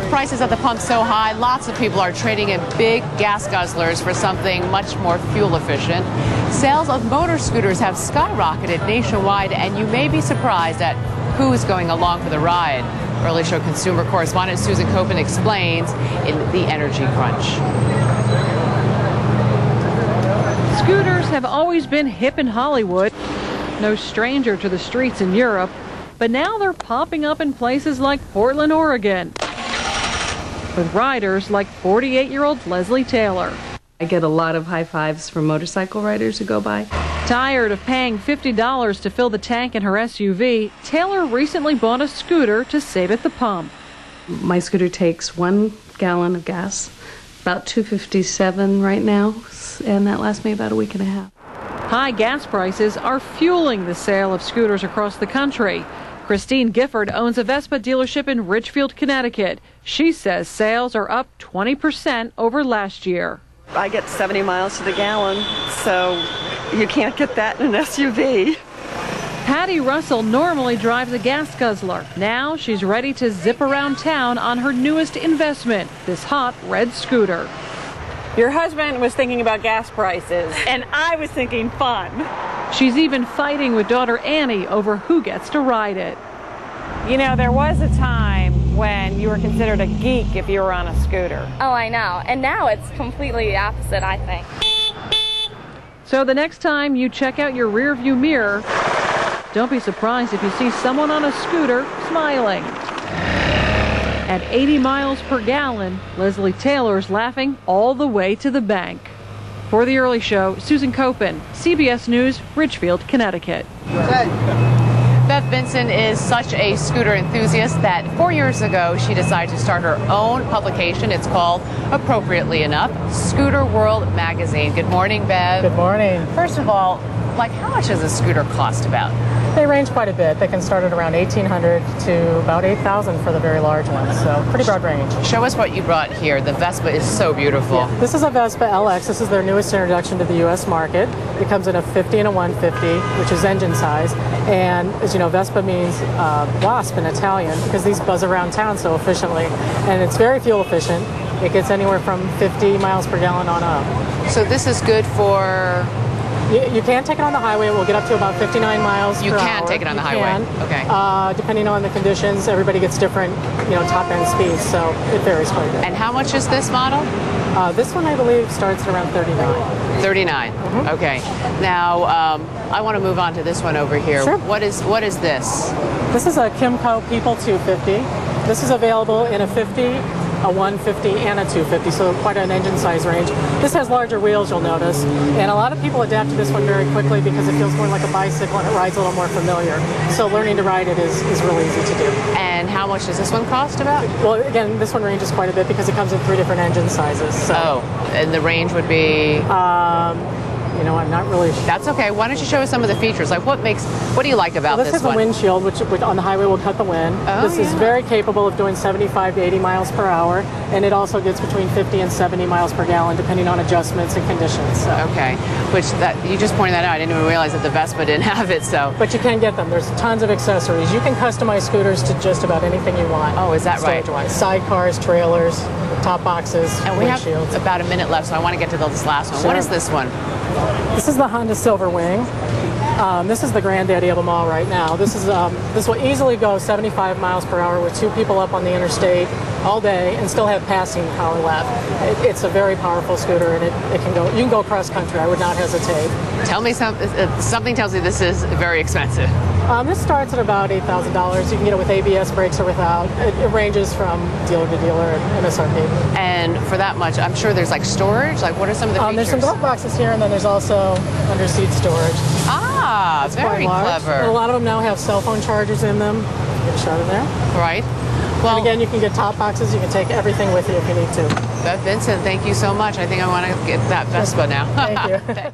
With prices at the pump so high, lots of people are trading in big gas guzzlers for something much more fuel efficient. Sales of motor scooters have skyrocketed nationwide, and you may be surprised at who's going along for the ride. Early Show consumer correspondent Susan Copen explains in The Energy Crunch. Scooters have always been hip in Hollywood, no stranger to the streets in Europe, but now they're popping up in places like Portland, Oregon, with riders like 48-year-old Leslie Taylor. I get a lot of high fives from motorcycle riders who go by. Tired of paying $50 to fill the tank in her SUV, Taylor recently bought a scooter to save at the pump. My scooter takes 1 gallon of gas, about $2.57 right now, and that lasts me about a week and a half. High gas prices are fueling the sale of scooters across the country. Christine Gifford owns a Vespa dealership in Richfield, Connecticut. She says sales are up 20% over last year. I get 70 miles to the gallon, so you can't get that in an SUV. Patty Russell normally drives a gas guzzler. Now she's ready to zip around town on her newest investment, this hot red scooter. Your husband was thinking about gas prices, and I was thinking fun. She's even fighting with daughter Annie over who gets to ride it. You know, there was a time when you were considered a geek if you were on a scooter. Oh, I know. And now it's completely the opposite, I think. So the next time you check out your rearview mirror, don't be surprised if you see someone on a scooter smiling. At 80 miles per gallon, Leslie Taylor's laughing all the way to the bank. For The Early Show, Susan Copen, CBS News, Richfield, Connecticut. Beth Vinson is such a scooter enthusiast that 4 years ago she decided to start her own publication. It's called, appropriately enough, Scooter World Magazine. Good morning, Bev. Good morning. First of all, how much does a scooter cost about? They range quite a bit. They can start at around $1,800 to about $8,000 for the very large ones, so pretty broad range. Show us what you brought here. The Vespa is so beautiful. Yeah. This is a Vespa Lx. This is their newest introduction to the U.S. market. It comes in a 50 and a 150, which is engine size. And as you know, Vespa means wasp in Italian because these buzz around town so efficiently. And it's very fuel efficient. It gets anywhere from 50 miles per gallon on up. So this is good for... You can take it on the highway. It will get up to about 59 miles per hour. You can take it on the highway. Okay. Depending on the conditions, everybody gets different, top end speeds, so it varies quite a bit. And how much is this model? This one, I believe, starts at around 39. 39. Mm-hmm. Okay. Now, I want to move on to this one over here. Sure. What is this? This is a Kymco People 250. This is available in a 50, a 150, and a 250, so quite an engine size range. This has larger wheels, you'll notice, and a lot of people adapt to this one very quickly because it feels more like a bicycle and it rides a little more familiar. So learning to ride it is really easy to do. And how much does this one cost about? Well, again, this one ranges quite a bit because it comes in 3 different engine sizes. So. Oh, and the range would be? I'm not really sure. That's okay. Why don't you show us some of the features? What do you like about this one? This has a windshield, which on the highway will cut the wind. This is very capable of doing 75 to 80 miles per hour, and it also gets between 50 and 70 miles per gallon, depending on adjustments and conditions. So. Okay, you just pointed that out. I didn't even realize that the Vespa didn't have it. So, but you can get them. There's tons of accessories. You can customize scooters to just about anything you want. Oh, is that right? Sidecars, trailers, top boxes, and we windshields. have about a minute left, so I want to get to this last one. Sure. What is this one? This is the Honda Silverwing. This is the granddaddy of them all right now. This will easily go 75 miles per hour with 2 people up on the interstate all day and still have passing power left. It's a very powerful scooter, and it can go. You can go cross country. I would not hesitate. Tell me something tells me this is very expensive. This starts at about $8,000. You can get it with ABS brakes or without. It ranges from dealer to dealer and MSRP. And for that much, I'm sure there's storage. What are some of the features? There's some glove boxes here, and then there's also under seat storage. Ah, that's very clever. And a lot of them now have cell phone chargers in them. Get a shot of there. Right. Well, and again, you can get top boxes. You can take everything with you if you need to. Beth Vinson, thank you so much. I think I want to get that Vespa now. Thank you.